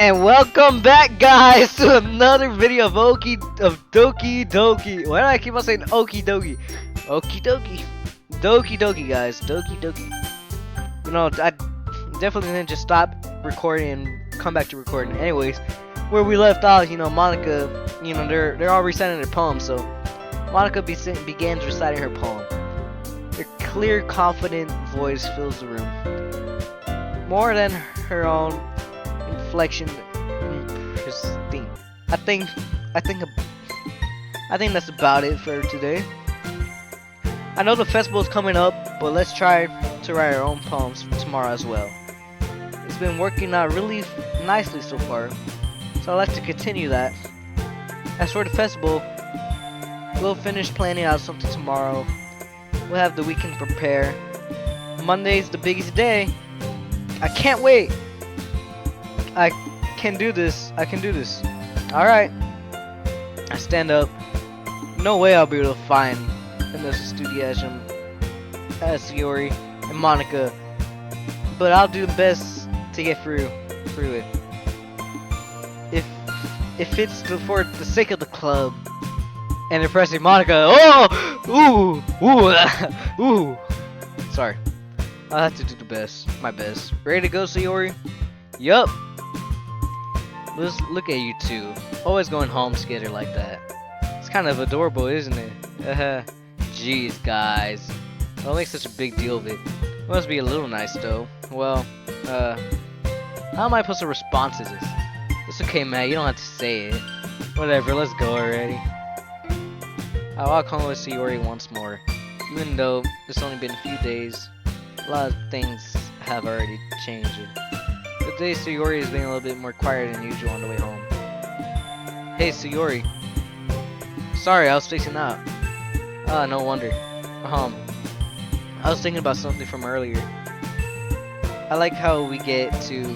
And welcome back, guys, to another video of Doki Doki. Why do I keep on saying Okie Doki? Okie Doki. Doki Doki, guys. Doki Doki. You know, I definitely didn't just stop recording and come back to recording. Anyways, where we left off, you know, Monica, you know, they're all reciting their poem. So Monica begins reciting her poem. Her clear, confident voice fills the room. More than her own inflection pristine. I think that's about it for today. I know the festival is coming up, but let's try to write our own poems tomorrow as well. It's been working out really nicely so far, so I'd like to continue that. As for the festival, we'll finish planning out something tomorrow. We'll have the weekend to prepare. Monday's the biggest day. I can't wait. I can do this. I can do this. Alright. I stand up. No way I'll be able to find enthusiasm as Sayori and Monica. But I'll do the best to get through it. If it's for the sake of the club and impressing Monica. Oh! Ooh! Sorry. I'll have to do my best. Ready to go, Sayori? Yup. Let's look at you two, always going home together like that. It's kind of adorable, isn't it? Jeez, guys. Don't make such a big deal of it. It must be a little nice, though. Well, how am I supposed to respond to this? It's okay, Matt. You don't have to say it. Whatever. Let's go already. I walk home with Sayori once more, even though it's only been a few days. A lot of things have already changed. Today, Sayori is being a little bit more quiet than usual on the way home. Hey, Sayori. Sorry, I was spacing out. Ah, no wonder. I was thinking about something from earlier. I like how we get to...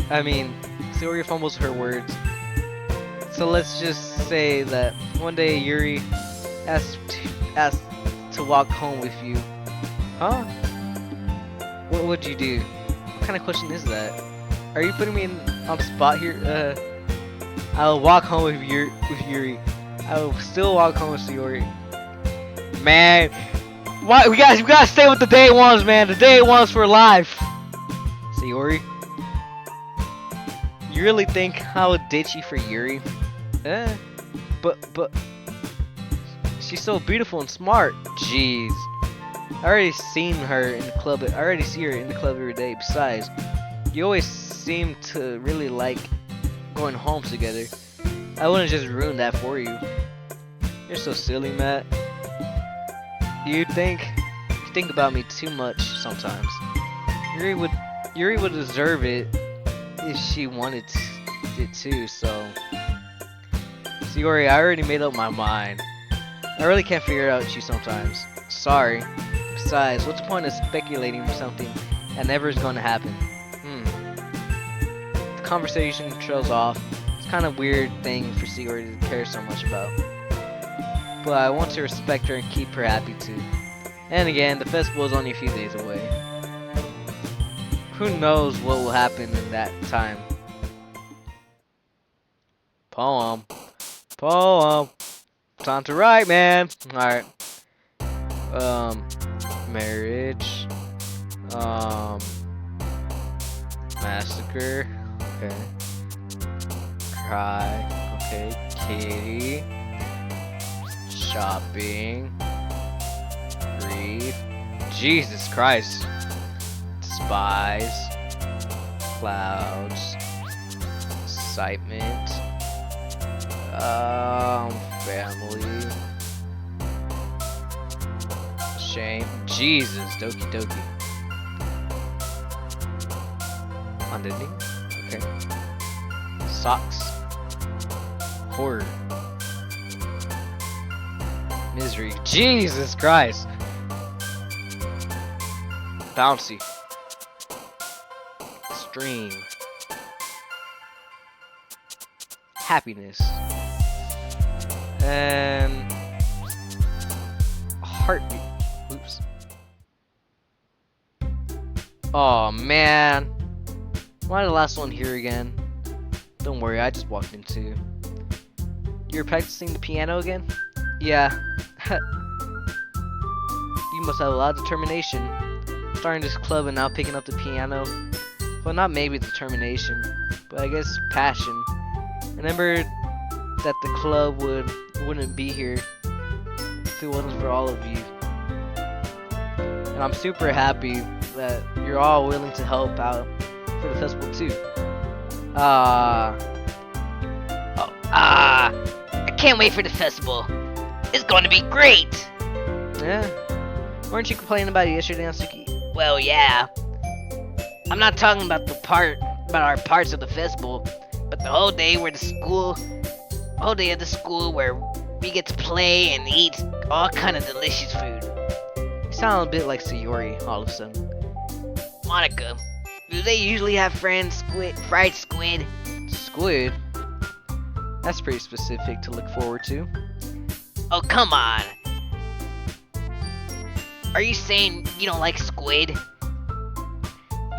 Sayori fumbles her words. So let's just say that one day Yuri asked to walk home with you. Huh? What would you do? What kind of question is that? Are you putting me on the spot here? I'll walk home with Yuri. I will still walk home with Sayori. Man, why we gotta stay with the day ones, man. The day ones for life. Sayori, you really think I would ditch you for Yuri? But she's so beautiful and smart. Jeez. I already seen her in the club. I already see her in the club every day. Besides, you always seem to really like going home together. I wouldn't just ruin that for you. You're so silly, Matt. You think about me too much sometimes. Yuri would deserve it if she wanted it too. So, Sayori, I already made up my mind. I really can't figure it out you sometimes. Sorry. Besides, what's the point of speculating for something that never is going to happen? The conversation trails off. It's kind of weird thing for Sayori to care so much about. But I want to respect her and keep her happy too. And again, the festival is only a few days away. Who knows what will happen in that time? Poem. Time to write, man. Alright. Marriage. Massacre. Okay. Cry. Okay. Kitty. Shopping. Grief. Jesus Christ. Despise. Clouds. Excitement. Family. Shame. Jesus. Doki Doki. Unending. Okay. Socks. Horror. Misery. Jesus Christ. Bouncy. Stream. Happiness. And heartbeat. Oops. Oh man. Why the last one here again? Don't worry, I just walked in too. You're practicing the piano again? Yeah. You must have a lot of determination. Starting this club and now picking up the piano. Well, not maybe determination, but I guess passion. Remember that the club wouldn't be here if it wasn't for all of you. And I'm super happy that you're all willing to help out for the festival too. I can't wait for the festival. It's going to be great. Yeah. Weren't you complaining about it yesterday on Suki? Well, yeah. I'm not talking about our parts of the festival, but the whole day of the school where we get to play and eat all kind of delicious food. You sound a bit like Sayori all of a sudden. Monica, do they usually have fried squid? Squid? That's pretty specific to look forward to. Oh, come on. Are you saying you don't like squid?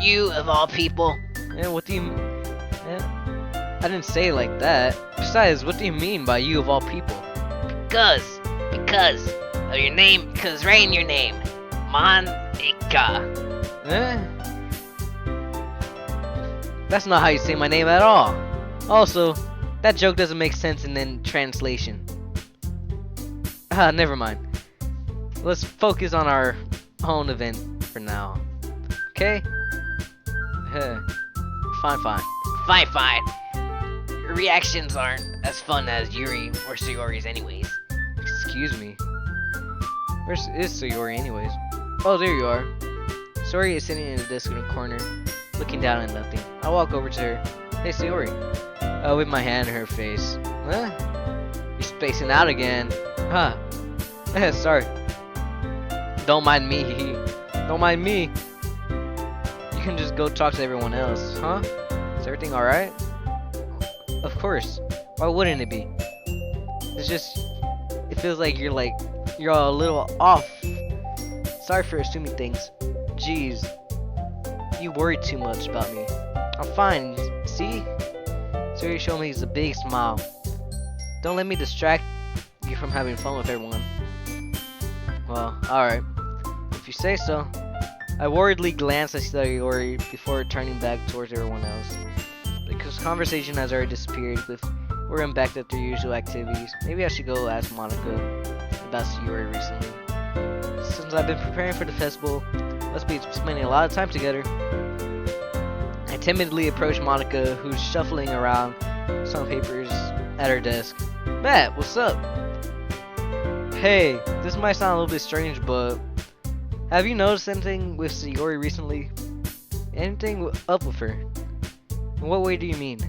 You, of all people. Yeah, what do you... Yeah, I didn't say it like that. Besides, what do you mean by you of all people? Because of your name, because right in your name. Monica. Eh? That's not how you say my name at all. Also, that joke doesn't make sense in translation. Never mind. Let's focus on our own event for now. Okay? Fine. Your reactions aren't as fun as Yuri or Sayori's anyways. Excuse me. Where is Sayori anyways? Oh, there you are. Sayori is sitting in the desk in a corner, looking down at nothing. I walk over to her. Hey, Sayori. With my hand in her face. Huh? You're spacing out again. Huh. Sorry. Don't mind me. Don't mind me. You can just go talk to everyone else, huh? Is everything alright? Of course. Why wouldn't it be? It's just... It feels like you're a little off. Sorry for assuming things. Jeez. You worry too much about me. I'm fine, see? Sayori showed me a big smile. Don't let me distract you from having fun with everyone. Well, alright. If you say so. I worriedly glanced at Sayori before turning back towards everyone else. Because conversation has already disappeared with everyone back at their usual activities. Maybe I should go ask Monica about Sayori recently. Since I've been preparing for the festival, let's be spending a lot of time together. I timidly approached Monica, who's shuffling around some papers at her desk. Matt, what's up? Hey, this might sound a little bit strange, but have you noticed anything with Sayori recently? Anything up with her? In what way do you mean?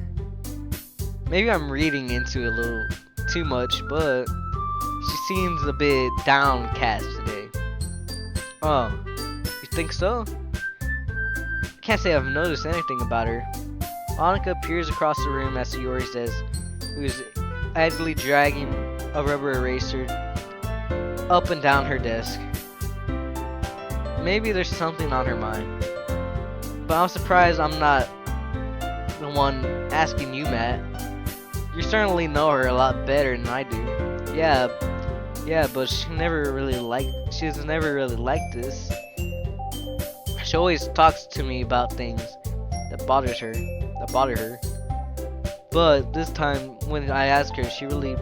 Maybe I'm reading into it a little too much, but she seems a bit downcast today. Oh, you think so? Can't say I've noticed anything about her. Monica peers across the room at Sayori's desk, who is idly dragging a rubber eraser up and down her desk. Maybe there's something on her mind. But I'm surprised I'm not the one asking you, Matt. You certainly know her a lot better than I do. Yeah, but she's never really liked this. She always talks to me about things that bother her. But this time, when I ask her, she really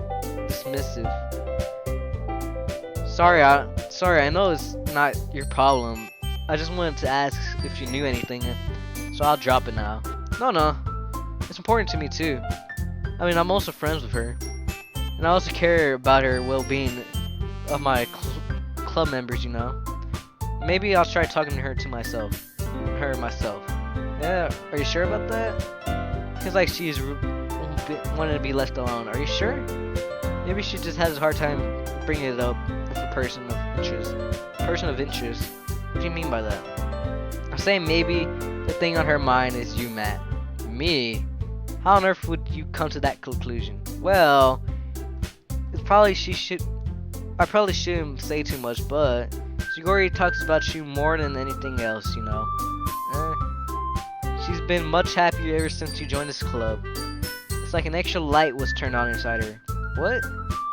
dismissive. Sorry, I know it's not your problem. I just wanted to ask if you knew anything, so I'll drop it now. No, it's important to me too. I mean, I'm also friends with her, and I also care about her well-being of my club members, you know. Maybe I'll try talking to her myself. Yeah, are you sure about that? Feels like she's wanting to be left alone. Are you sure? Maybe she just has a hard time bringing it up with a person of interest. What do you mean by that? I'm saying maybe the thing on her mind is you, Matt. Me? How on earth would you come to that conclusion? Well, I probably shouldn't say too much, but Sayori talks about you more than anything else, you know. She's been much happier ever since you joined this club. It's like an extra light was turned on inside her. What?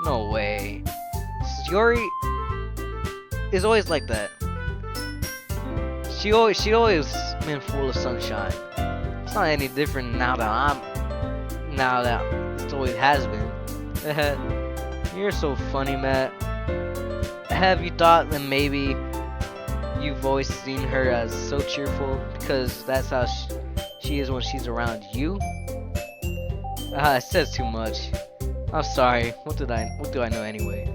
No way. Sayori is always like that. She always been full of sunshine. It's not any different now that it always has been. You're so funny, Matt. Have you thought that maybe you've always seen her as so cheerful because that's how she is when she's around you? It says too much. I'm sorry. What do I know anyway?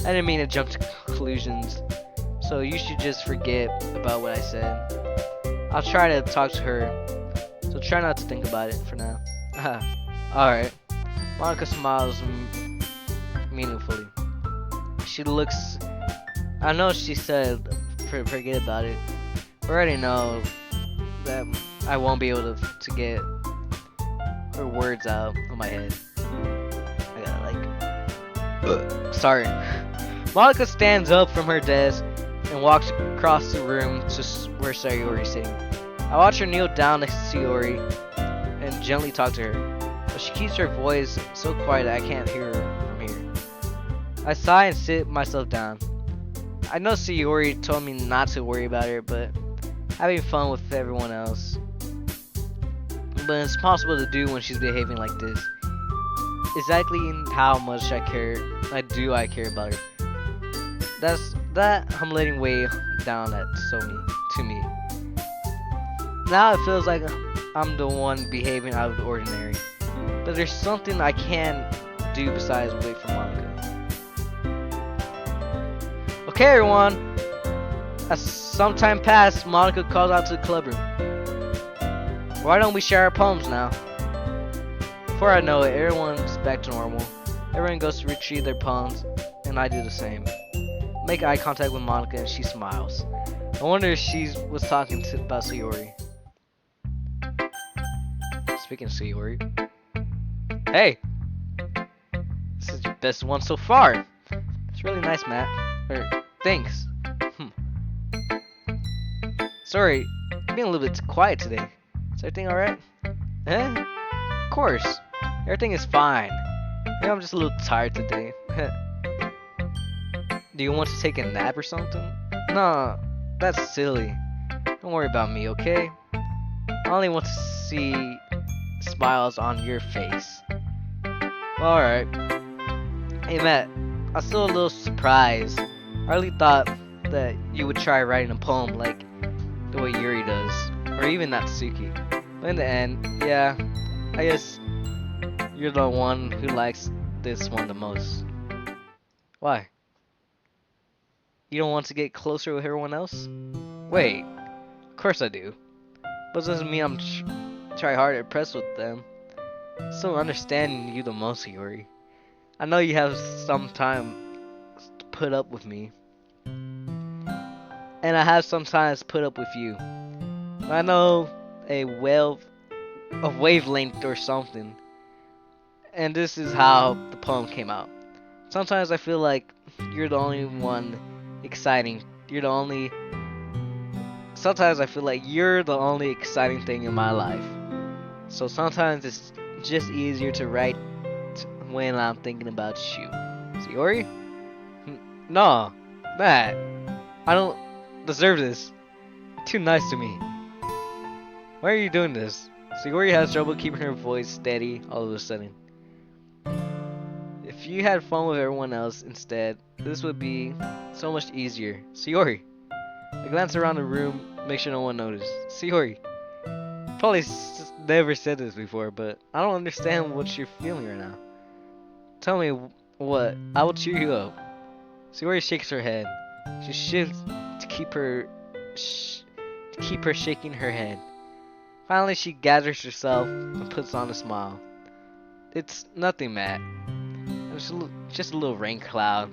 I didn't mean to jump to conclusions, so you should just forget about what I said. I'll try to talk to her, so try not to think about it for now. Alright. Monica smiles meaningfully. She looks... I know she said forget about it. I already know that I won't be able to get her words out of my head. I gotta sorry. Monica stands up from her desk and walks across the room to where Sayori is sitting. I watch her kneel down next to Sayori and gently talk to her, but she keeps her voice so quiet that I can't hear her from here. I sigh and sit myself down. I know Sayori told me not to worry about her, but having fun with everyone else. But it's possible to do when she's behaving like this. Exactly how much I care about her. That I'm letting weigh down to me. Now it feels like I'm the one behaving out of the ordinary. But there's something I can do besides wait for Monica. Okay, everyone. As some time passed, Monica calls out to the club room. Why don't we share our poems now? Before I know it, everyone's back to normal. Everyone goes to retrieve their poems, and I do the same. Make eye contact with Monica, and she smiles. I wonder if she was talking about Sayori. Speaking of Sayori. Hey! This is your best one so far. It's really nice, Matt. Thanks. Sorry, you're being a little bit quiet today. Is everything alright? Eh? Of course. Everything is fine. Maybe I'm just a little tired today. Do you want to take a nap or something? No, that's silly. Don't worry about me, okay? I only want to see smiles on your face. Alright. Hey Matt, I'm still a little surprised. I really thought that you would try writing a poem like the way Yuri does, or even Natsuki. But in the end, yeah, I guess you're the one who likes this one the most. Why? You don't want to get closer with everyone else? Wait, of course I do. But it doesn't mean I'm try hard to impress with them. Still understanding you the most, Yuri. I know you have some time to put up with me. And I have sometimes put up with you. I know a wavelength or something. And this is how the poem came out. Sometimes I feel like you're the only one exciting. Sometimes I feel like you're the only exciting thing in my life. So sometimes it's just easier to write when I'm thinking about you. Sayori? No, Matt. I don't deserve this. You're too nice to me. Why are you doing this? Sayori has trouble keeping her voice steady all of a sudden. If you had fun with everyone else instead, this would be so much easier. Sayori. I glance around the room, make sure no one noticed. Sayori. Probably never said this before, but I don't understand what you're feeling right now. Tell me what. I will cheer you up. Sayori shakes her head. She shifts to keep her shaking her head. Finally, she gathers herself and puts on a smile. It's nothing, Matt. It's just a little rain cloud.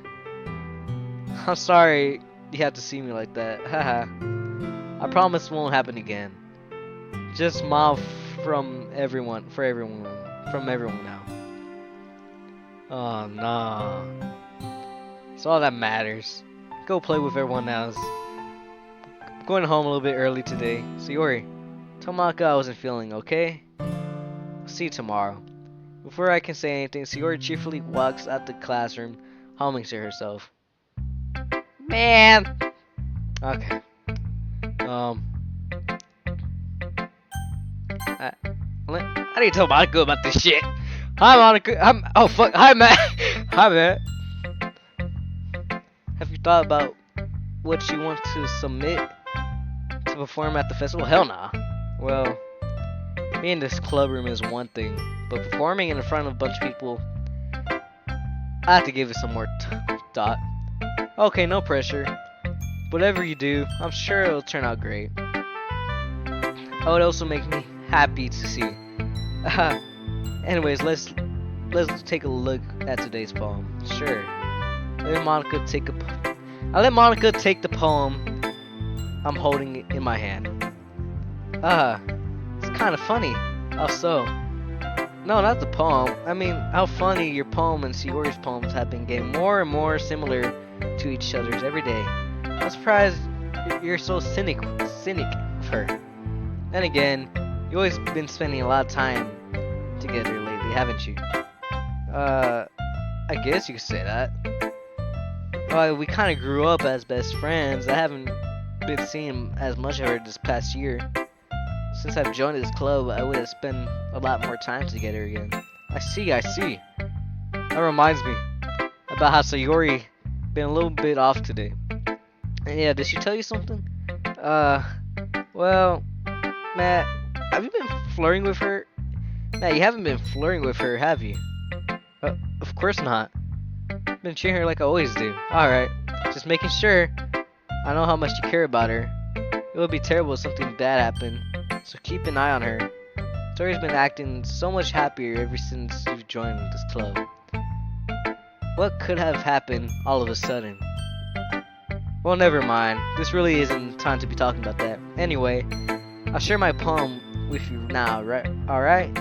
I'm sorry you have to see me like that. Haha. I promise it won't happen again. Just smile from everyone now. Oh no. It's all that matters. Go play with everyone else. I'm going home a little bit early today. Sayori, tell Maka I wasn't feeling okay. See you tomorrow. Before I can say anything, Sayori cheerfully walks out the classroom, humming to herself. Man! Okay. I need to tell Monica about this shit. Hi, Monica. Oh, fuck. Hi, Matt. Hi, Matt. Have you thought about what you want to submit to perform at the festival? Hell nah. Well, being in this club room is one thing, but performing in front of a bunch of people, I have to give it some more thought. Okay, no pressure. Whatever you do, I'm sure it'll turn out great. It would also make me happy to see. Anyways, let's take a look at today's poem. Sure. I'll let Monica take the poem I'm holding in my hand. It's kind of funny. How so? No, not the poem. I mean, how funny your poem and Sayori's poems have been getting more and more similar to each other's every day. I'm surprised you're so cynic of her. Then again, you've always been spending a lot of time together lately, haven't you? I guess you could say that. Well, we kind of grew up as best friends. I haven't been seeing as much of her this past year. Since I've joined this club, I would have spent a lot more time together again. I see. That reminds me about how Sayori been a little bit off today. And yeah, did she tell you something? Well, Matt, have you been flirting with her? Matt, you haven't been flirting with her, have you? Of course not. I've been treating her like I always do. Alright, just making sure. I know how much you care about her. It would be terrible if something bad happened, so keep an eye on her. Tori's been acting so much happier ever since you've joined this club. What could have happened all of a sudden? Well, never mind. This really isn't time to be talking about that. Anyway, I'll share my poem with you now, right? Alright?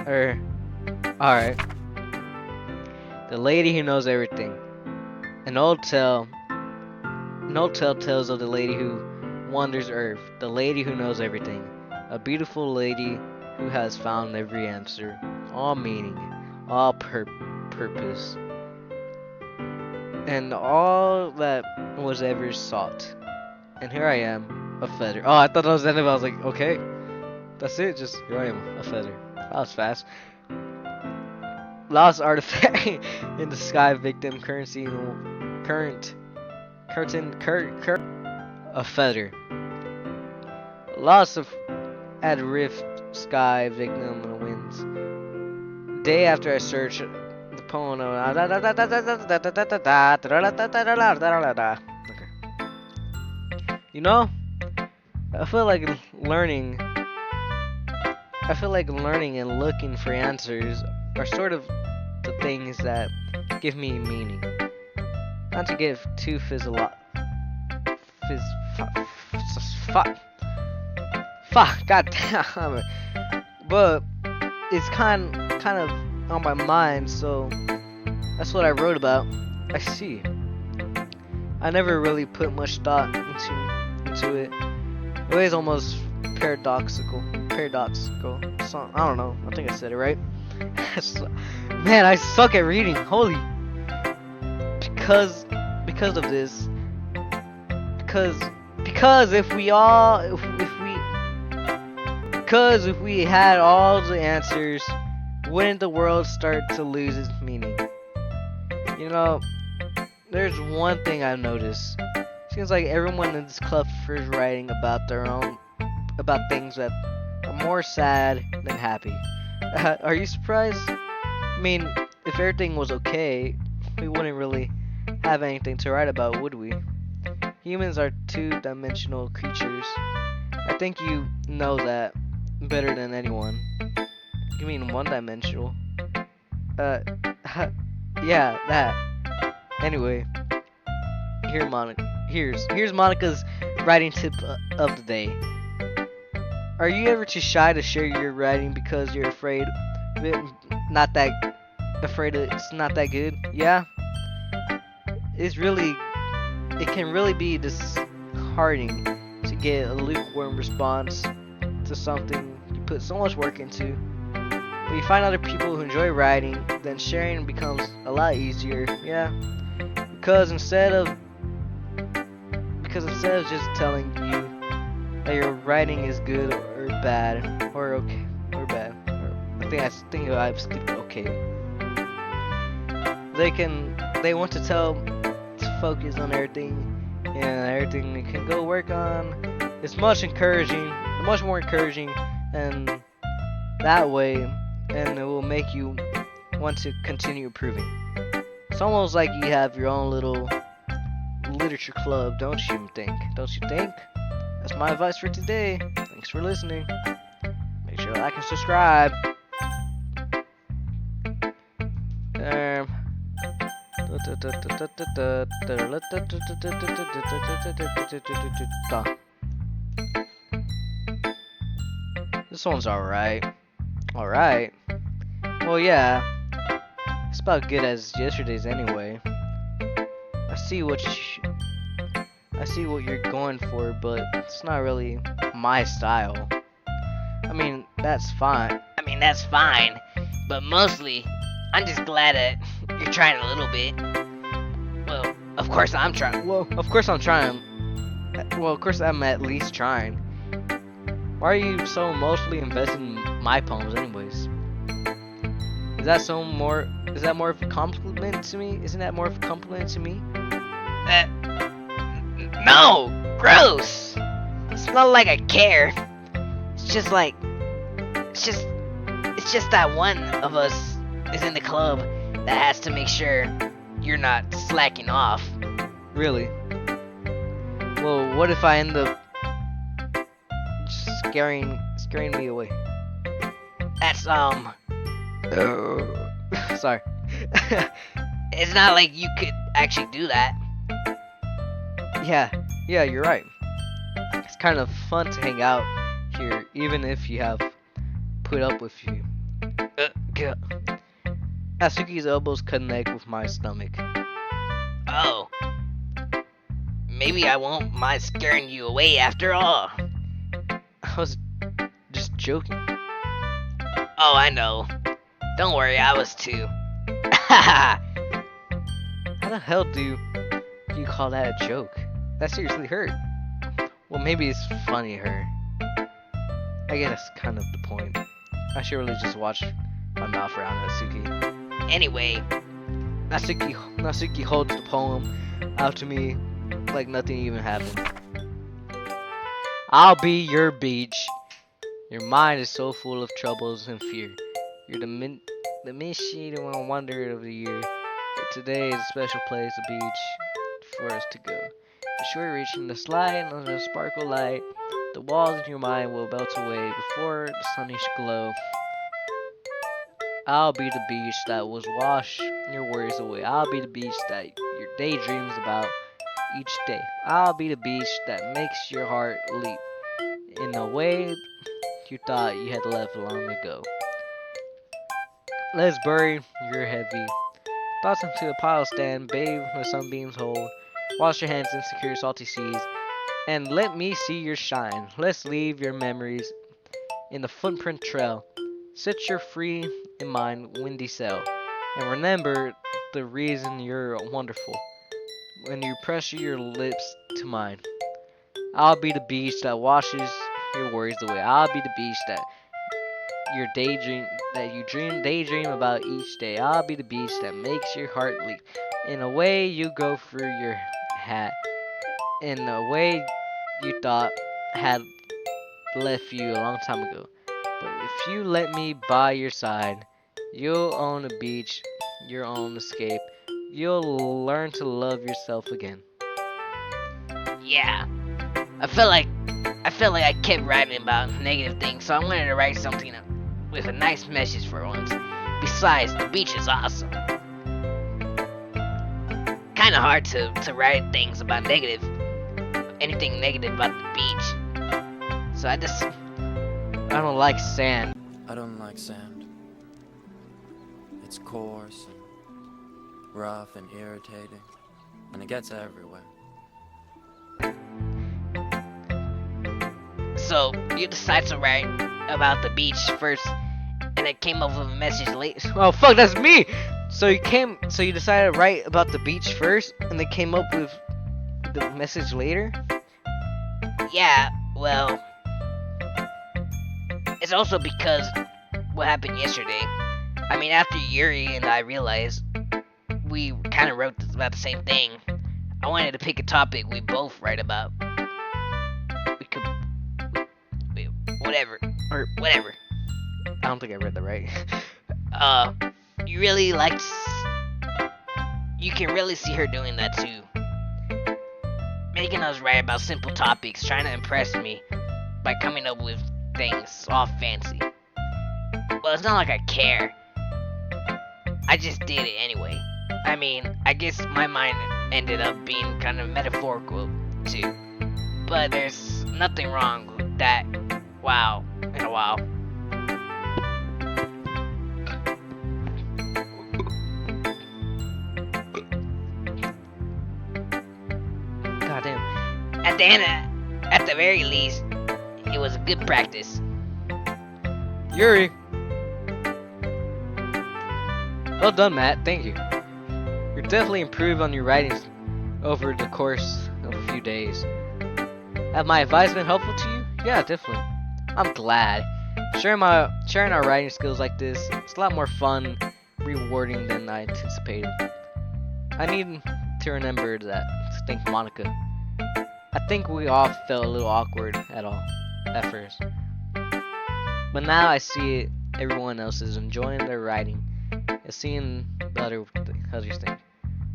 Alright. The lady who knows everything. An old tale tells of the lady who wanders earth. The lady who knows everything. A beautiful lady who has found every answer. All meaning. All purpose. And all that was ever sought. And here I am, a feather. Oh, I thought that was the end of it. I was like, okay. That's it, just here I am, a feather. That was fast. Lost artifact in the sky, victim currency, a feather. Lost of at rift sky, victim in the winds. Day after I search the poem. Okay. You know, I feel like learning and looking for answers are sort of the things that give me meaning. Not to get too god damn it. But it's kind of on my mind, so that's what I wrote about. I see. I never really put much thought into it. It was almost paradoxical. So, I don't know. I think I said it right. Man, I suck at reading. Holy. Because of this. Because if we had all the answers, wouldn't the world start to lose its meaning? You know, there's one thing I've noticed. Seems like everyone in this club prefers writing about things that are more sad than happy. Are you surprised? I mean, if everything was okay, we wouldn't really have anything to write about, would we? Humans are two-dimensional creatures. I think you know that better than anyone. You mean one-dimensional? Yeah, that. Anyway, here's Monica's writing tip of the day. Are you ever too shy to share your writing because you're afraid it's not that good? Yeah. It can really be disheartening to get a lukewarm response to something you put so much work into. But When you find other people who enjoy writing, then sharing becomes a lot easier. Yeah, because instead of just telling you that your writing is good or bad or okay or bad, or I think I've skipped okay. They want to focus on everything and everything they can go work on. It's much more encouraging, and that way, and it will make you want to continue improving. It's almost like you have your own little literature club, don't you think? Don't you think? That's my advice for today. Thanks for listening. Make sure to like and subscribe. This one's alright. Alright. Well, yeah. It's about good as yesterday's anyway. I see what you're going for, but it's not really my style. I mean, that's fine. But mostly, I'm just glad that you're trying a little bit. Well, of course I'm trying. Well, of course I'm trying. Well, of course I'm at least trying. Why are you so emotionally invested in my poems anyways? Is that more of a compliment to me? Isn't that more of a compliment to me? No! Gross! It's not like I care. It's just that one of us is in the club that has to make sure you're not slacking off. Really? Well, what if I end up scaring me away? That's Sorry. It's not like you could actually do that. Yeah, you're right. It's kind of fun to hang out here, even if you have put up with you. Asuki's elbows connect with my stomach. Oh. Maybe I won't mind scaring you away after all. I was just joking. Oh, I know. Don't worry, I was too. How the hell do you call that a joke? That seriously hurt. Well, maybe it's funny hurt. I guess that's kind of the point. I should really just watch my mouth around Natsuki. Anyway, Natsuki holds the poem out to me like nothing even happened. I'll be your beach. Your mind is so full of troubles and fear. You're the misshapen wonder of the year. But today is a special place, a beach for us to go. The shore reaching the slide on the sparkle light. The walls in your mind will melt away before the sunnish glow. I'll be the beach that will wash your worries away. I'll be the beach that your daydreams about each day. I'll be the beach that makes your heart leap in a way you thought you had left long ago. Let's bury your heavy thoughts into a pile stand, bathe the sunbeams hold. Wash your hands in secure salty seas, and let me see your shine. Let's leave your memories in the footprint trail. Set your free in mind windy sail, and remember the reason you're wonderful when you press your lips to mine. I'll be the beach that washes your worries away. I'll be the beach that you daydream about each day. I'll be the beach that makes your heart leap. In a way you go through your hat, in a way you thought had left you a long time ago. But if you let me by your side, you'll own a beach, your own escape. You'll learn to love yourself again. Yeah. I feel like I kept writing about negative things, so I wanted to write something with a nice message for once. Besides, the beach is awesome. Kinda hard to write things about anything negative about the beach. So I don't like sand. I don't like sand. It's coarse and rough and irritating, and it gets everywhere. So you decide to write about the beach first, and kind of came up with a message late. Oh fuck, that's me. So you decided to write about the beach first, and then came up with the message later. Yeah, well, it's also because what happened yesterday. I mean, after Yuri and I realized we kind of wrote about the same thing, I wanted to pick a topic we both write about. We could, whatever. I don't think I read that right. You really liked. You can really see her doing that too. Making us write about simple topics, trying to impress me by coming up with things all fancy. Well, it's not like I care. I just did it anyway. I mean, I guess my mind ended up being kind of metaphorical too. But there's nothing wrong with that. Wow, in a while. Goddamn. At the very least, it was a good practice. Yuri. Well done, Matt. Thank you. You're definitely improved on your writing over the course of a few days. Have my advice been helpful to you? Yeah, definitely. I'm glad. Sharing our writing skills like this, it's a lot more fun, rewarding than I anticipated. I need to remember that to thank Monica. I think we all felt a little awkward at first. But now I see it, everyone else is enjoying their writing and seeing the others think.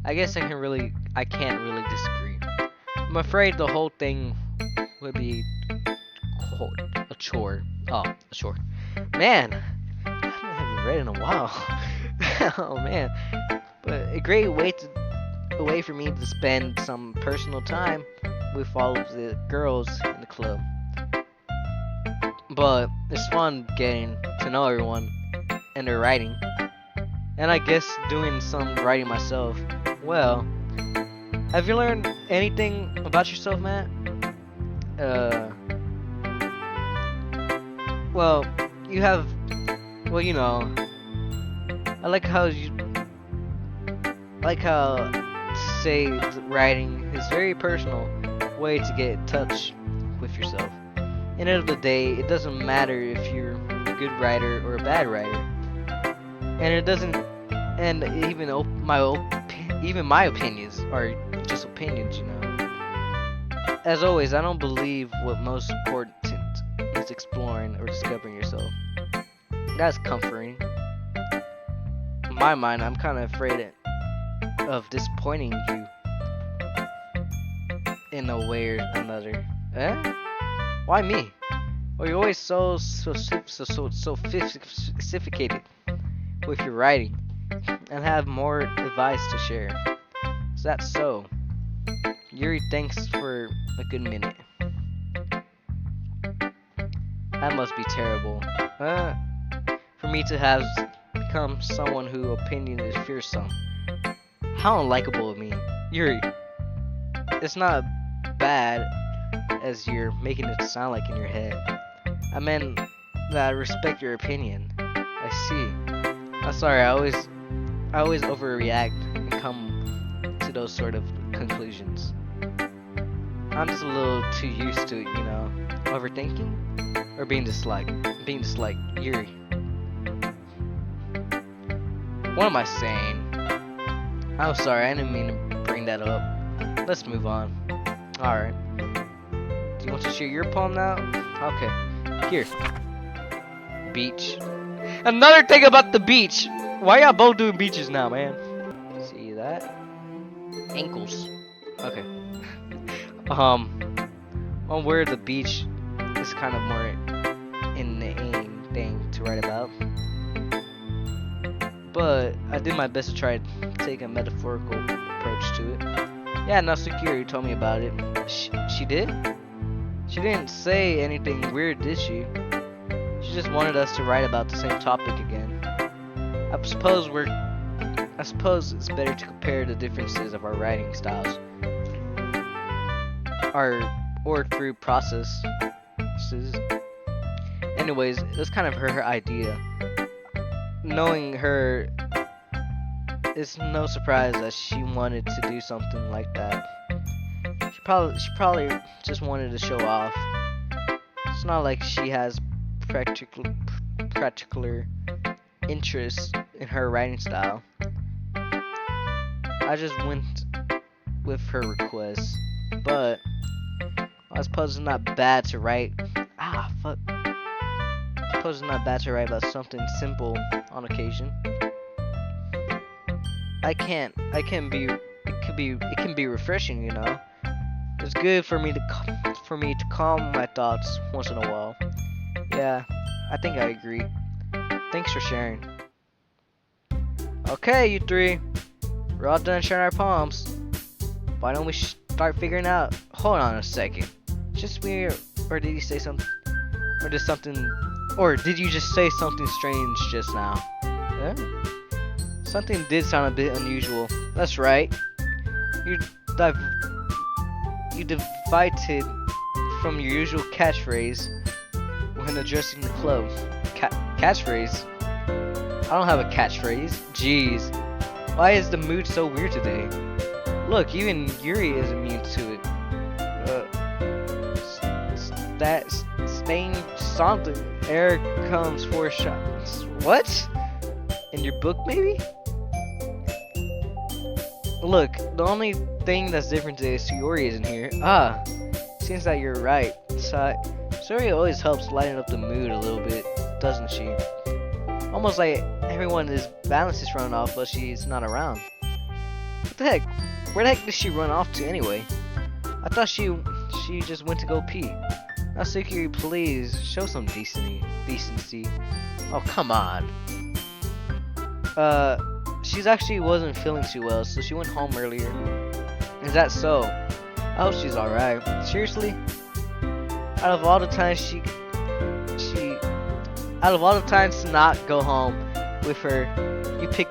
I guess I can't really disagree. I'm afraid the whole thing would be a chore. Oh, a chore. Man, I haven't read in a while. Oh man, but a great way for me to spend some personal time with all of the girls in the club. But it's fun getting to know everyone and their writing. And I guess doing some writing myself. Well, have you learned anything about yourself, Matt? Well, you have, well, you know, I like how say writing is very personal way to get in touch with yourself. End of the day, it doesn't matter if you're a good writer or a bad writer, and it doesn't. And even my opinions are just opinions, you know. As always, I don't believe what most important is exploring or discovering yourself. That's comforting. In my mind, I'm kind of afraid of disappointing you in a way or another. Eh? Why me? Well, you're always so sophisticated with your writing and have more advice to share. Is that so? Yuri, thanks for a good minute. That must be terrible. For me to have become someone whose opinion is fearsome. How unlikable of me. Yuri, it's not bad as you're making it sound like in your head. I meant that I respect your opinion. I see. I'm sorry, I always overreact and come to those sort of conclusions. I'm just a little too used to, you know, overthinking or being just like Yuri. What am I saying? I'm sorry, I didn't mean to bring that up. Let's move on. Alright. Do you want to share your poem now? Okay. Here. Beach. Another thing about the beach. Why y'all both doing beaches now, man? See that? Ankles. Okay. One word, the beach is kind of more in the aim thing to write about. But I did my best to try to take a metaphorical approach to it. Yeah, Nasukiri told me about it. She did? She didn't say anything weird, did she? She just wanted us to write about the same topic again. I suppose it's better to compare the differences of our writing styles. Or through processes. Anyways, it was kind of her idea. knowing her, it's no surprise that she wanted to do something like that. She probably just wanted to show off. It's not like she has particular interest in her writing style. I just went with her request, but I suppose it's not bad to write. Fuck. I suppose it's not bad to write about something simple on occasion. It can be refreshing, you know. It's good for me to calm my thoughts once in a while. Yeah, I think I agree. Thanks for sharing. Okay, you three, we're all done sharing our poems. Why don't we start figuring out? Hold on a second. Just weird, or did you say something? Or did you just say something strange just now? Yeah? Something did sound a bit unusual. That's right. You divided from your usual catchphrase when addressing the club. Catchphrase? I don't have a catchphrase. Jeez. Why is the mood so weird today? Look, even Yuri is immune to it. Stain something. Air comes 4 shots. What? In your book, maybe? Look, the only thing that's different today is Yuri isn't here. Seems that you're right. Suri always helps lighten up the mood a little bit, doesn't she? Almost like everyone's balance is running off, but she's not around. What the heck? Where the heck did she run off to anyway? I thought she just went to go pee. Natsuki, please show some decency. Oh, come on. She's actually wasn't feeling too well, so she went home earlier. Is that so? I hope she's alright. Seriously? Out of all the times to not go home with her, you pick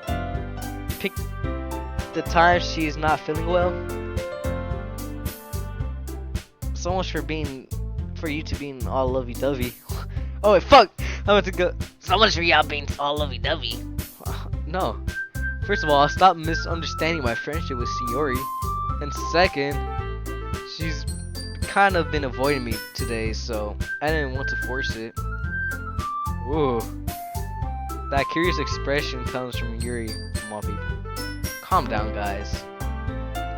the time she's not feeling well? So much for you to being all lovey-dovey. Oh wait, fuck! I went to go. So much for y'all being all lovey-dovey. No. First of all, stop misunderstanding my friendship with Sayori. And second, she's kind of been avoiding me today, so I didn't want to force it. Ooh. That curious expression comes from Yuri, from all people. Calm down, guys.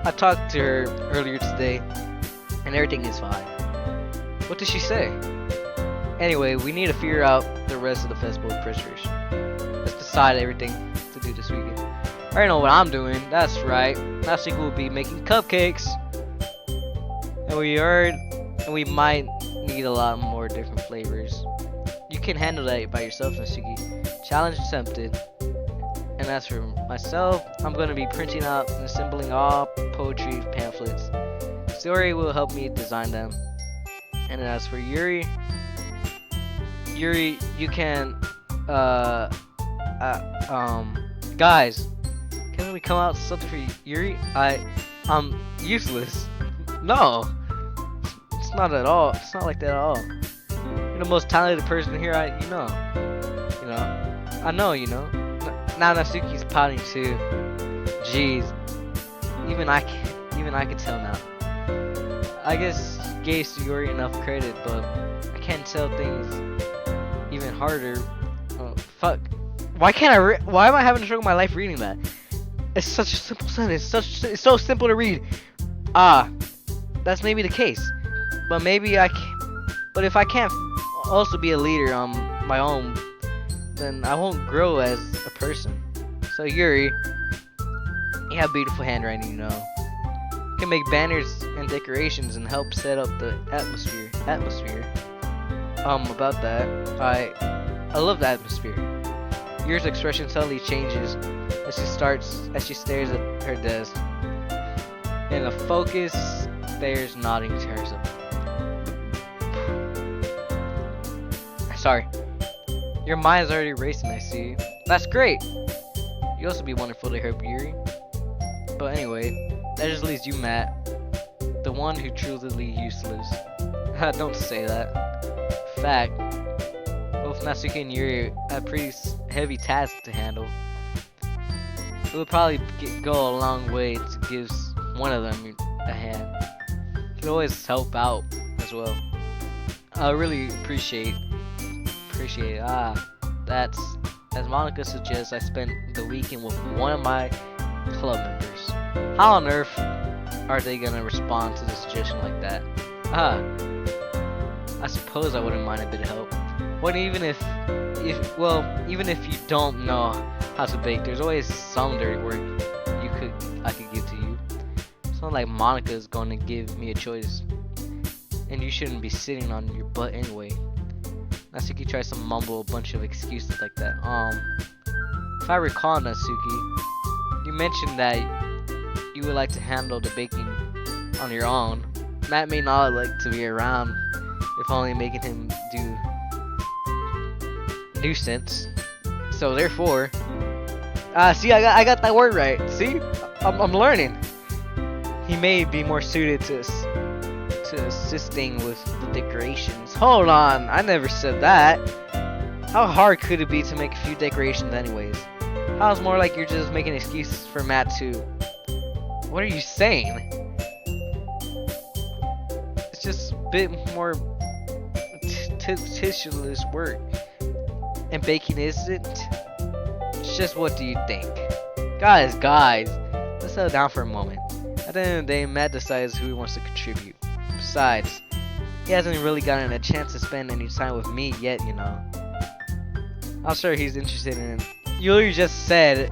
I talked to her earlier today, and everything is fine. What did she say? Anyway, we need to figure out the rest of the festival prisoners. Let's decide everything to do this weekend. I already know what I'm doing. That's right. Last week we'll be making cupcakes, and we might need a lot more different flavors. You can handle that by yourself, Natsuki. Challenge accepted. And as for myself, I'm gonna be printing out and assembling all poetry pamphlets. Sayori will help me design them. And as for Yuri, you can, guys, can we come out with something for Yuri? I'm useless. No, it's not at all. It's not like that at all. You're the most talented person here. I know. Now Natsuki's pouting too. Jeez, even I can tell now. I guess gave Sayori enough credit, but I can't tell things even harder. Oh, fuck. Why can't why am I having to struggle my life reading that? It's such a simple sentence. It's so simple to read. That's maybe the case. But maybe but if I can't also be a leader on my own, then I won't grow as a person. So Yuri, you have beautiful handwriting, you know. You can make banners and decorations and help set up the atmosphere. About that, I love the atmosphere. Yuri's expression suddenly changes as she stares at her desk. And the focus stares nodding to herself. Sorry. Your mind's already racing, I see. That's great. You also be wonderful to help Yuri. But anyway, that just leaves you, Matt. The one who truly useless. Don't say that. Fact, both Natsuki and Yuri have pretty heavy task to handle. It would probably go a long way to give one of them a hand. You can always help out as well. I really appreciate it. That's as Monica suggests. I spent the weekend with one of my club members. How on earth are they gonna respond to a suggestion like that? I suppose I wouldn't mind a bit of help. But even if you don't know how to bake, there's always some dirty work I could give to you. It's not like Monica's gonna give me a choice, and you shouldn't be sitting on your butt anyway. Natsuki tries to mumble a bunch of excuses like that. If I recall, Natsuki, you mentioned that you would like to handle the baking on your own. Matt may not like to be around, if only making him do nuisance. So therefore, see, I got that word right. See, I'm learning. He may be more suited to assisting with the decorations. Hold on, I never said that. How hard could it be to make a few decorations anyways? How's more like you're just making excuses for Matt too? What are you saying? It's just a bit more tedious work. And baking isn't? It's just, what do you think? Guys, let's settle down for a moment. At the end of the day, Matt decides who he wants to contribute. Besides, he hasn't really gotten a chance to spend any time with me yet, you know. I'm sure he's interested in it. You literally just said,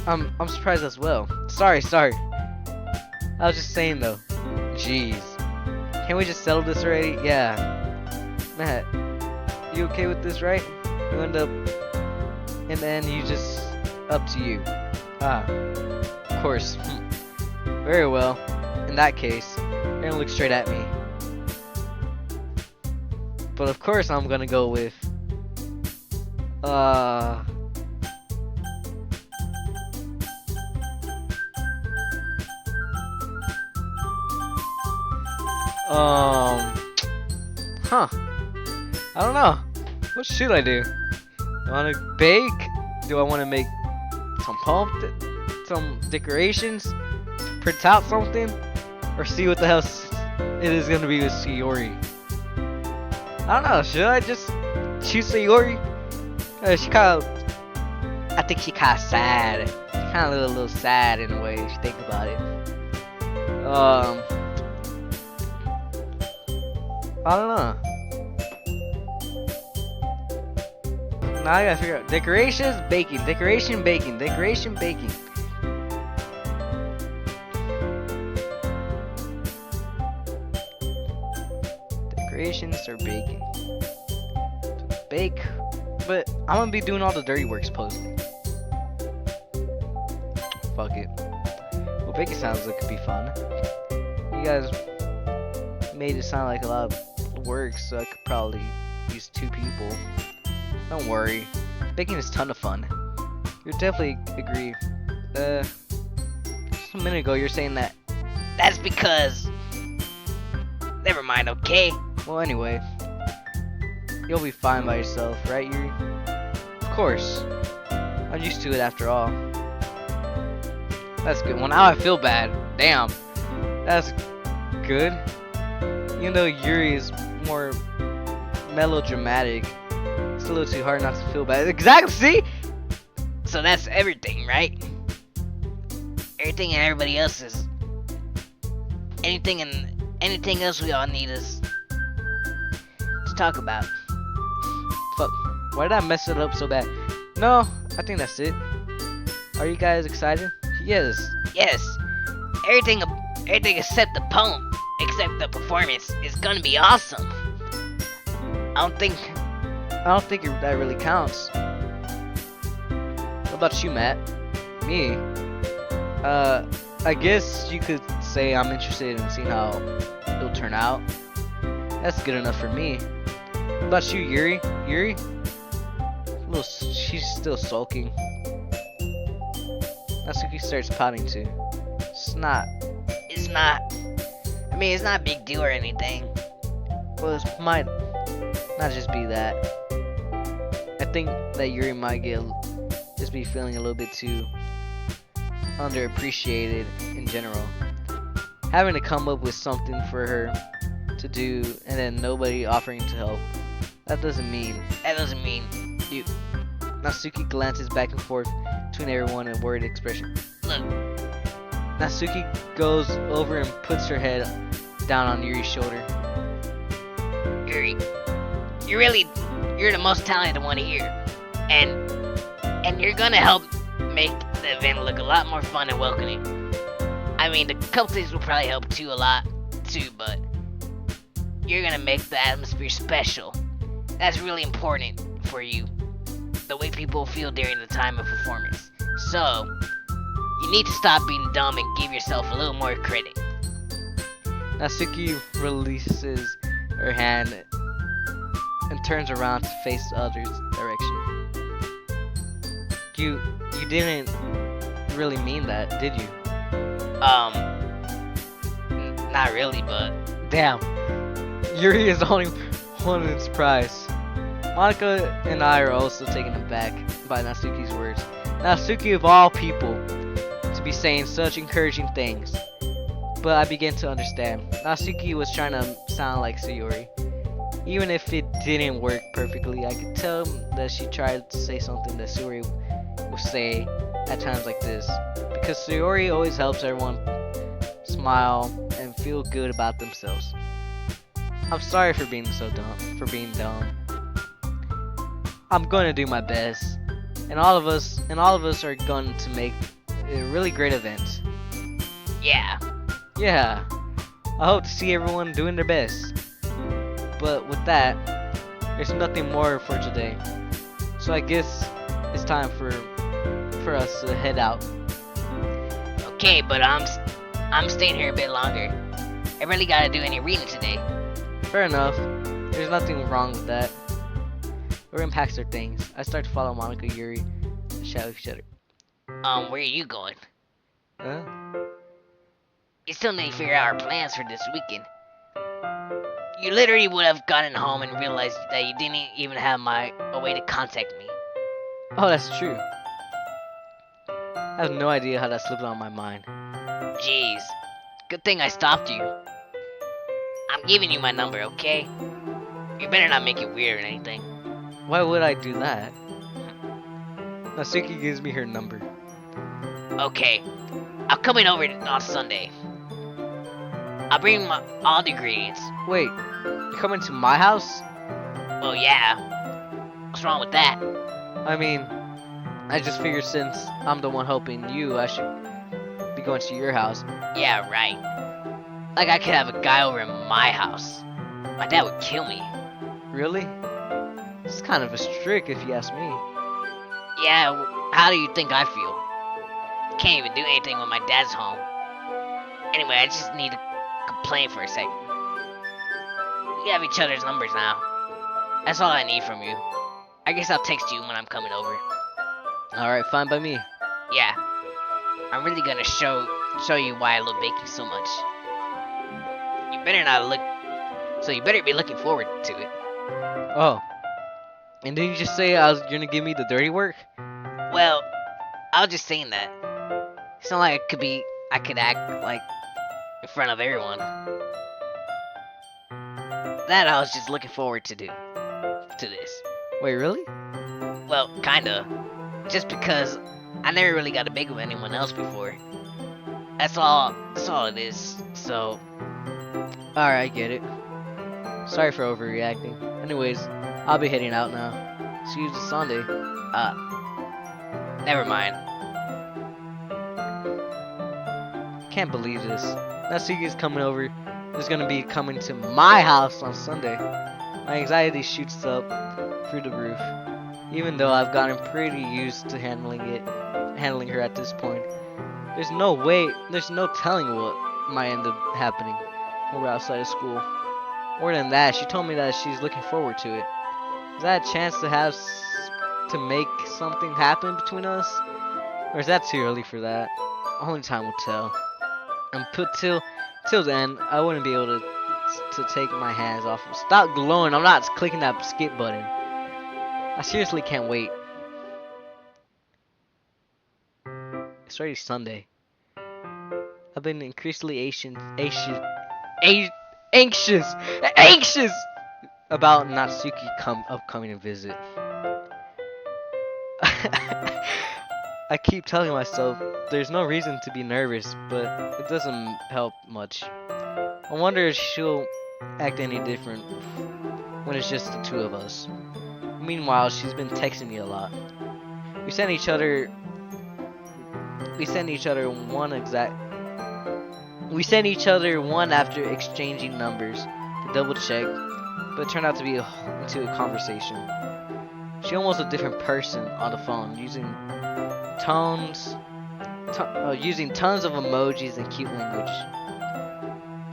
I'm surprised as well. Sorry. I was just saying though. Jeez. Can't we just settle this already? Yeah. Matt, you okay with this, right? You end up, and then you just, up to you. Of course. Very well. In that case, you're gonna look straight at me. But of course I'm gonna go with I don't know. What should I do? Do I want to bake? Do I want to make some decorations? Print out something? Or see what the hell it is gonna be with Sayori? I don't know. Should I just choose Sayori? I think she kind of sad. She kind of a little sad in a way if you think about it. I don't know. Now I gotta figure out decorations, baking, decoration, baking, decoration, baking. Decorations or baking? Bake, but I'm gonna be doing all the dirty work supposedly. Fuck it. Well, baking sounds like it could be fun. You guys made it sound like a lot of work, so I could probably use 2 people. Don't worry, baking is a ton of fun. You'll definitely agree. Just a minute ago you're saying that. That's because... Never mind, okay? Well, anyway, you'll be fine by yourself, right, Yuri? Of course. I'm used to it after all. That's good. Well, now I feel bad. Damn. That's good. Even though Yuri is more melodramatic, it's a little too hard not to feel bad. Exactly, see? So that's everything, right? Everything and everybody else is... Anything else we all need is... to talk about. Fuck. Why did I mess it up so bad? No, I think that's it. Are you guys excited? Yes. Yes. Everything except the poem, except the performance, is gonna be awesome. I don't think that really counts. What about you, Matt? Me? I guess you could say I'm interested in seeing how it'll turn out. That's good enough for me. What about you, Yuri? Yuri? She's still sulking. Natsuki starts pouting too. It's not. I mean, it's not a big deal or anything. Well, it might not just be that. I think that Yuri might get just be feeling a little bit too underappreciated in general. Having to come up with something for her to do and then nobody offering to help. That doesn't mean you. Natsuki glances back and forth between everyone in worried expression. Look, Natsuki goes over and puts her head down on Yuri's shoulder. Yuri, you're the most talented one here, and you're gonna help make the event look a lot more fun and welcoming. I mean, the couple things will probably help too a lot too, but you're gonna make the atmosphere special. That's really important for you, the way people feel during the time of performance. So, you need to stop being dumb and give yourself a little more credit. Natsuki releases her hand and turns around to face the other's direction. You didn't really mean that, did you? Not really, but Damn. Yuri is only one in surprise. Monica and I are also taken aback by Natsuki's words. Natsuki of all people to be saying such encouraging things. But I begin to understand. Natsuki was trying to sound like Sayori. Even if it didn't work perfectly, I could tell that she tried to say something that Sayori would say at times like this. Because Sayori always helps everyone smile and feel good about themselves. I'm sorry for being so dumb. I'm going to do my best. And all of us are going to make a really great event. yeah. Yeah, I hope to see everyone doing their best. But with that, there's nothing more for today. So I guess it's time for us to head out. Okay, but I'm staying here a bit longer. I really gotta do any reading today. Fair enough. There's nothing wrong with that. Everyone packs their things. I start to follow Monica, Yuri, and shout at each other. Where are you going? Huh? You still need to figure out our plans for this weekend. You literally would have gotten home and realized that you didn't even have a way to contact me. Oh, that's true. I have no idea how that slipped on my mind. Jeez. Good thing I stopped you. I'm giving you my number, okay? You better not make it weird or anything. Why would I do that? Natsuki gives me her number. Okay. I'm coming over on Sunday. I'll bring all the ingredients. Wait, you're coming to my house? Well, yeah. What's wrong with that? I mean, I just figured since I'm the one helping you, I should be going to your house. Yeah, right. Like I could have a guy over in my house. My dad would kill me. Really? It's kind of a strict if you ask me. Yeah, how do you think I feel? Can't even do anything when my dad's home. Anyway, I just need to complain for a second. We have each other's numbers now. That's all I need from you. I guess I'll text you when I'm coming over. Alright, fine by me. Yeah. I'm really gonna show you why I love baking so much. You better be looking forward to it. Oh. And did you just say you're gonna give me the dirty work? Well, I was just saying that. It's not like I could act like in front of everyone. That I was just looking forward to this. Wait, really? Well, kinda. Just because I never really got to bake with anyone else before. That's all it is. So, Alright, I get it. Sorry for overreacting. Anyways, I'll be heading out now. See you this Sunday. never mind. Can't believe this. Natsuki's coming over. Is gonna be coming to my house on Sunday. My anxiety shoots up through the roof. Even though I've gotten pretty used to handling her at this point. There's no telling what might end up happening when we're outside of school. More than that, she told me that she's looking forward to it. Is that a chance to make something happen between us? Or is that too early for that? Only time will tell. And till then, I wouldn't be able to take my hands off. Stop glowing! I'm not clicking that skip button. I seriously can't wait. It's already Sunday. I've been increasingly anxious about Natsuki upcoming visit. I keep telling myself there's no reason to be nervous, but it doesn't help much. I wonder if she'll act any different when it's just the two of us. Meanwhile, she's been texting me a lot. We send each other one after exchanging numbers to double check, but it turned out to be into a conversation. She almost a different person on the phone, using tons of emojis and cute language.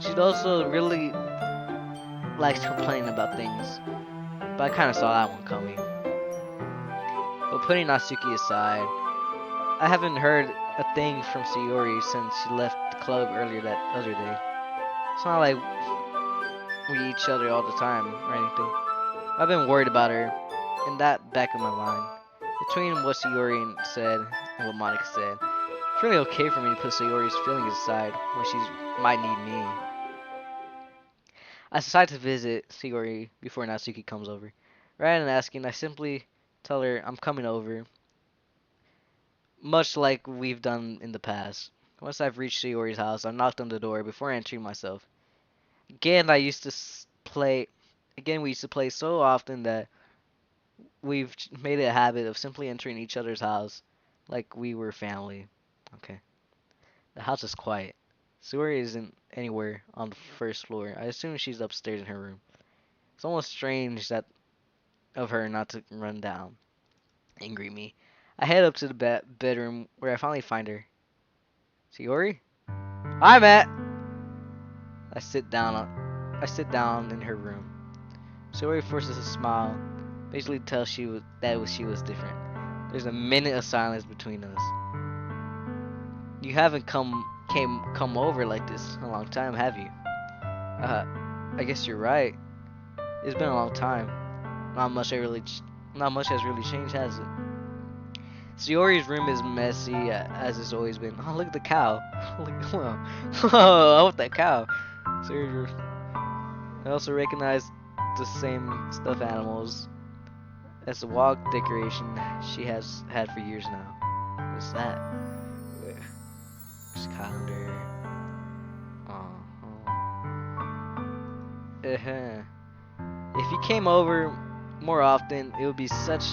She also really likes complaining about things, but I kind of saw that one coming. But putting Natsuki aside, I haven't heard a thing from Sayori since she left the club earlier that other day. It's not like we each other all the time or anything. I've been worried about her in that back of my mind. Between what Sayori said and what Monica said, it's really okay for me to put Sayori's feelings aside when she might need me. I decide to visit Sayori before Natsuki comes over. Rather than asking, I simply tell her I'm coming over, much like we've done in the past. Once I've reached Sayori's house, I knocked on the door before entering myself. Again, we used to play so often that we've made it a habit of simply entering each other's house like we were family. Okay. The house is quiet. Sayori isn't anywhere on the first floor. I assume she's upstairs in her room. It's almost strange that of her not to run down and greet me. I head up to the bedroom where I finally find her. Sayori? Hi, Matt. I sit down in her room. Sayori forces a smile, basically tells she was different. There's a minute of silence between us. You haven't come over like this in a long time, have you? I guess you're right. It's been a long time. Not much has really changed, has it? Sayori's room is messy as it's always been. Oh, look at the cow. Oh, I want that cow. Sayori. I also recognize the same stuffed animals as the wall decoration she has had for years now. What's that? There's a calendar. If you came over more often, it would be such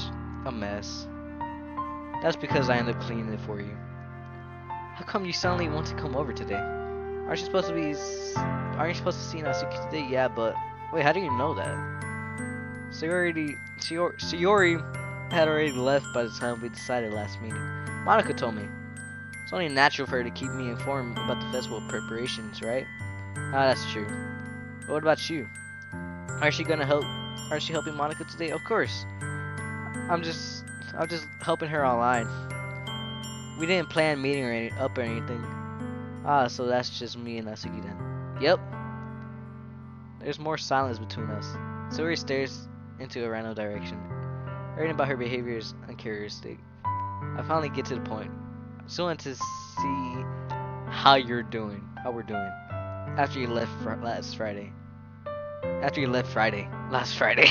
a mess. That's because I end up cleaning it for you. How come you suddenly want to come over today? Aren't you supposed to see Natsuki today? Yeah, but wait, how do you know that? Sayori had already left by the time we decided last meeting. Monica told me. It's only natural for her to keep me informed about the festival preparations, right? Ah, that's true. But what about you? Aren't you helping Monica today? Of course. I'm just helping her online. We didn't plan meeting or anything. Ah, so that's just me and Natsuki then. Yep. There's more silence between us. Sayori stares into a random direction. Writing about her behavior is uncharacteristic. I finally get to the point. I still want to see how we're doing. After you left last Friday.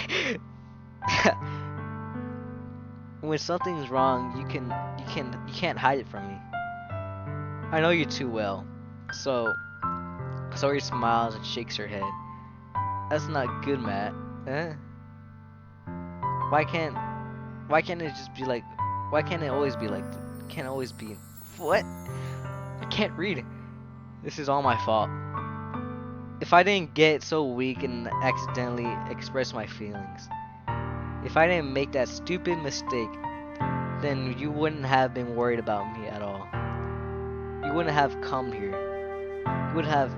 When something's wrong, you can't hide it from me. I know you too well. So Sayori smiles and shakes her head. That's not good, Matt. Why can't it always be like can't always be what? I can't read it. This is all my fault. If I didn't get so weak and accidentally express my feelings, if I didn't make that stupid mistake, then you wouldn't have been worried about me at all. You wouldn't have come here. You wouldn't have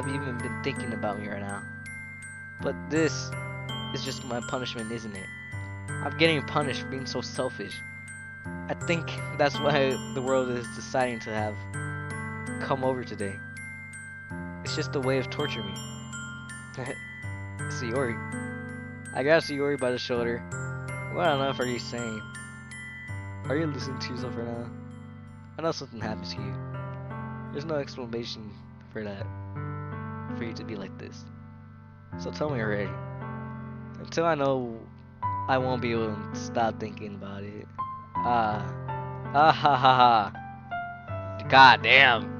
even been thinking about me right now. But this is just my punishment, isn't it? I'm getting punished for being so selfish. I think that's why the world is deciding to have come over today. It's just a way of torturing me. Sayori. I grabbed Sayori by the shoulder. What on earth are you saying? Are you listening to yourself right now? I know something happened to you. There's no explanation for that. For you to be like this. So tell me already. Until I know, I won't be able to stop thinking about it. Ah. Ah ha ha ha. God damn.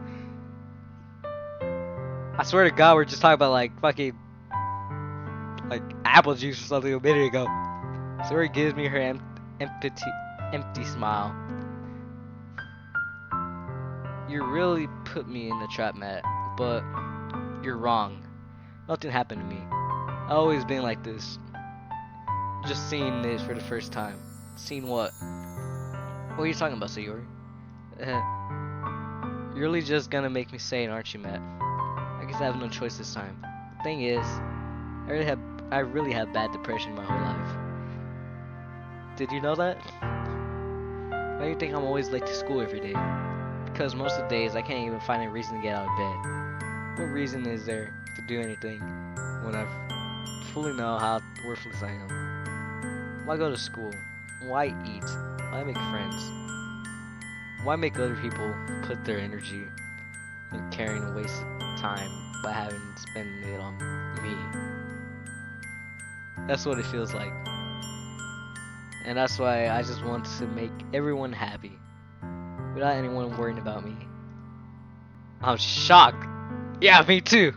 I swear to God, we're just talking about like fucking like apple juice or something a minute ago. Sayori gives me her empty smile. You really put me in the trap, Matt, but you're wrong. Nothing happened to me. I've always been like this. Just seeing this for the first time. Seeing what? What are you talking about, Sayori? You're really just gonna make me say it, aren't you, Matt? I guess I have no choice this time. Thing is, I really have bad depression my whole life. Did you know that? Why do you think I'm always late to school every day? Because most of the days I can't even find a reason to get out of bed. What reason is there to do anything when I fully know how worthless I am? Why go to school? Why eat? Why make friends? Why make other people put their energy in carrying a wasted time by having to spend it on me? That's what it feels like. And that's why I just want to make everyone happy without anyone worrying about me. I'm shocked. Yeah, me too.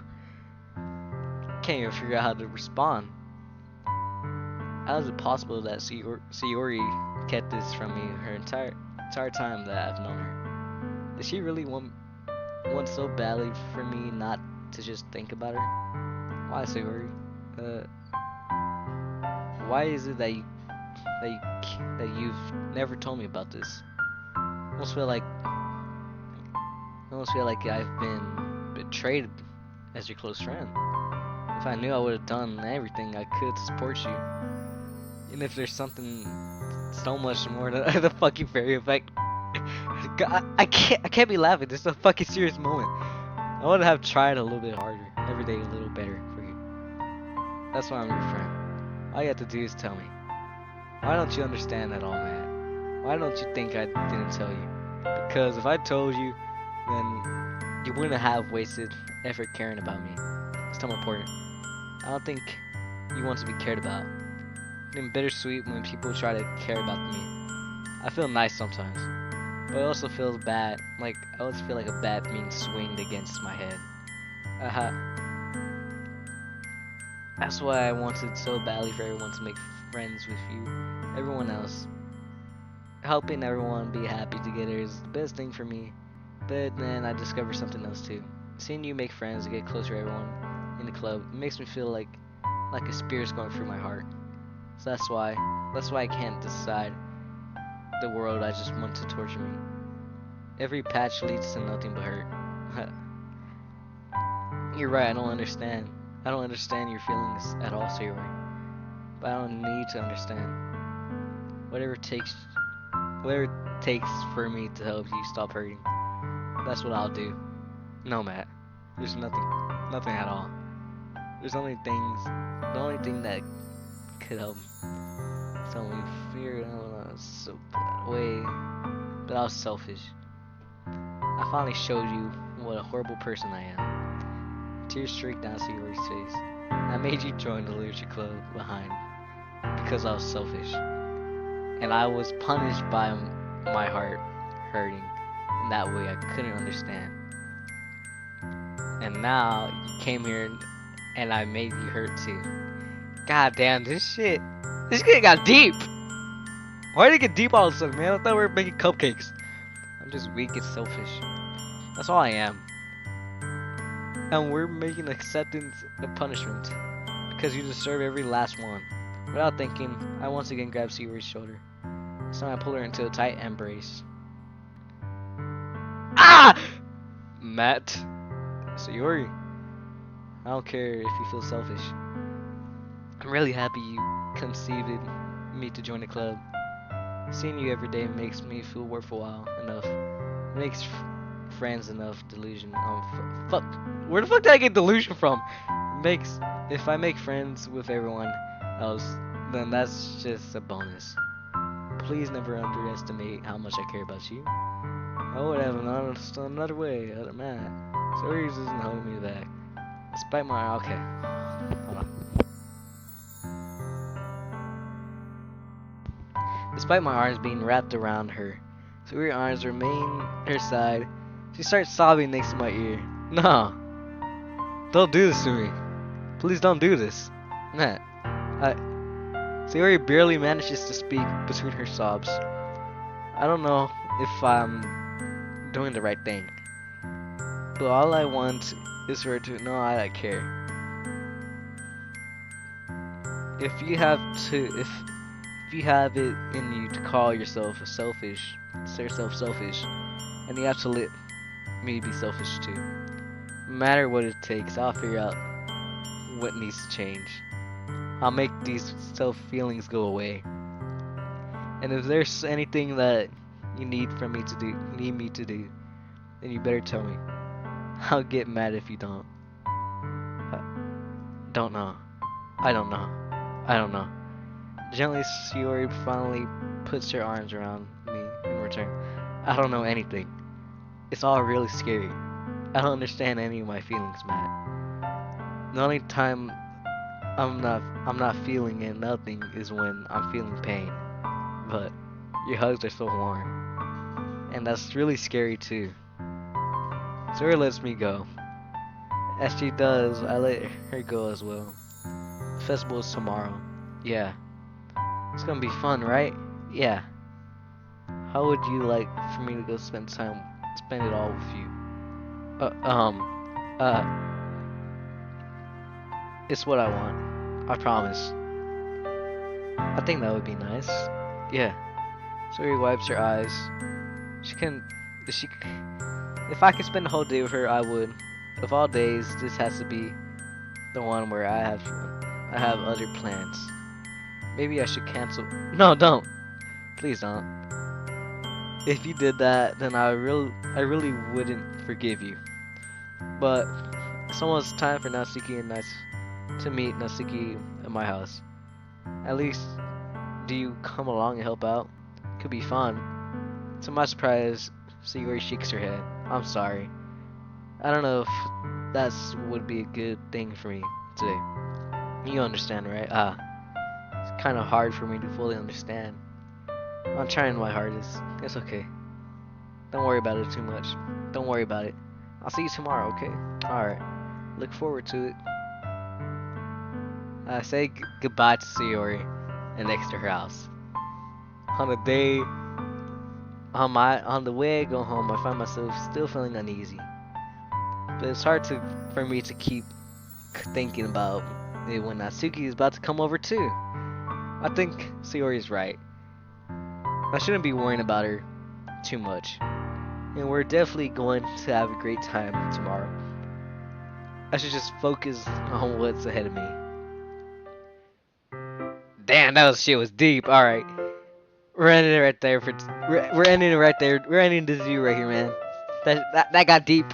Can't even figure out how to respond. How is it possible that Sayori kept this from me her entire time that I've known her? Did she really want so badly for me not to just think about her? Why, Sayori? Why is it that you've never told me about this? I almost feel like I've been betrayed as your close friend. If I knew, I would have done everything I could to support you. And if there's something so much more than the fucking fairy effect, I can't be laughing. This is a fucking serious moment. I would have tried a little bit harder, every day a little better for you. That's why I'm your friend. All you have to do is tell me. Why don't you understand at all, man? Why don't you think I didn't tell you? Because if I told you, then you wouldn't have wasted effort caring about me. It's so important. I don't think you want to be cared about. It's bittersweet when people try to care about me. I feel nice sometimes, but it also feels bad. Like I always feel like a bat being swinged against my head. That's why I wanted so badly for everyone to make friends with you, everyone else. Helping everyone be happy together is the best thing for me. But then I discovered something else too. Seeing you make friends and get closer to everyone in the club makes me feel like a spear's going through my heart. So that's why I can't decide the world. I just want to torture me. Every patch leads to nothing but hurt. You're right, I don't understand your feelings at all, Sayori. But I don't need to understand. Whatever it takes for me to help you stop hurting, that's what I'll do. No, Matt, there's nothing at all. The only thing that could help me fear so way, but I was selfish. I finally showed you what a horrible person I am. Tears streaked down Sayori's face. I made you join the literature club behind because I was selfish, and I was punished by my heart hurting in that way I couldn't understand. And now you came here and I made you hurt too. God damn, this shit got deep. Why did it get deep all of a sudden, man? I thought we were making cupcakes. I'm just weak and selfish. That's all I am. And we're making acceptance a punishment because you deserve every last one. Without thinking, I once again grabbed Sayori's shoulder. This time I pulled her into a tight embrace. Ah! Matt. Sayori. I don't care if you feel selfish. I'm really happy you conceived me to join the club. Seeing you every day makes me feel worthwhile enough. It makes friends enough delusion. Fuck. Where the fuck did I get delusion from? If I make friends with everyone, Then that's just a bonus. Please never underestimate how much I care about you. I would have another way other than that. So he's isn't holding me back. Despite my okay. Hold on. Despite my arms being wrapped around her, so her arms remain her side, she starts sobbing next to my ear. No. Don't do this to me. Please don't do this. Matt. Sayori barely manages to speak between her sobs. I don't know if I'm doing the right thing, but all I want is for her to know I care. If you have it in you to call yourself selfish, and you have to let me be selfish too. No matter what it takes, I'll figure out what needs to change. I'll make these self feelings go away. And if there's anything that you need me to do, then you better tell me. I'll get mad if you don't. Don't know. I don't know. Gently, Shiori finally puts her arms around me in return. I don't know anything. It's all really scary. I don't understand any of my feelings, Matt. The only time I'm not feeling nothing is when I'm feeling pain. But your hugs are so warm. And that's really scary too. Sora lets me go. As she does, I let her go as well. The festival is tomorrow. Yeah. It's gonna be fun, right? Yeah. How would you like for me to go spend it all with you? It's what I want. I promise. I think that would be nice. Yeah. Sori wipes her eyes. If I could spend the whole day with her, I would. Of all days, this has to be the one where I have other plans. Maybe I should cancel. No, don't. Please don't. If you did that, then I really wouldn't forgive you. But it's almost time for Natsuki to meet Natsuki at my house. At least, do you come along and help out? Could be fun. To my surprise, Sayori shakes her head. I'm sorry. I don't know if would be a good thing for me today. You understand, right? It's kind of hard for me to fully understand. I'm trying my hardest. It's okay. Don't worry about it too much. Don't worry about it. I'll see you tomorrow, okay? Alright. Look forward to it. I say goodbye to Sayori and next to her house. On the way I go home, I find myself still feeling uneasy. But it's hard for me to keep thinking about it when Natsuki is about to come over too. I think Sayori is right. I shouldn't be worrying about her too much. And we're definitely going to have a great time tomorrow. I should just focus on what's ahead of me. Damn, shit was deep. All right, we're ending it right there. We're ending it right there. We're ending this view right here, man. That got deep.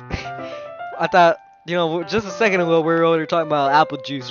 I thought, just a second ago we were over talking about apple juice.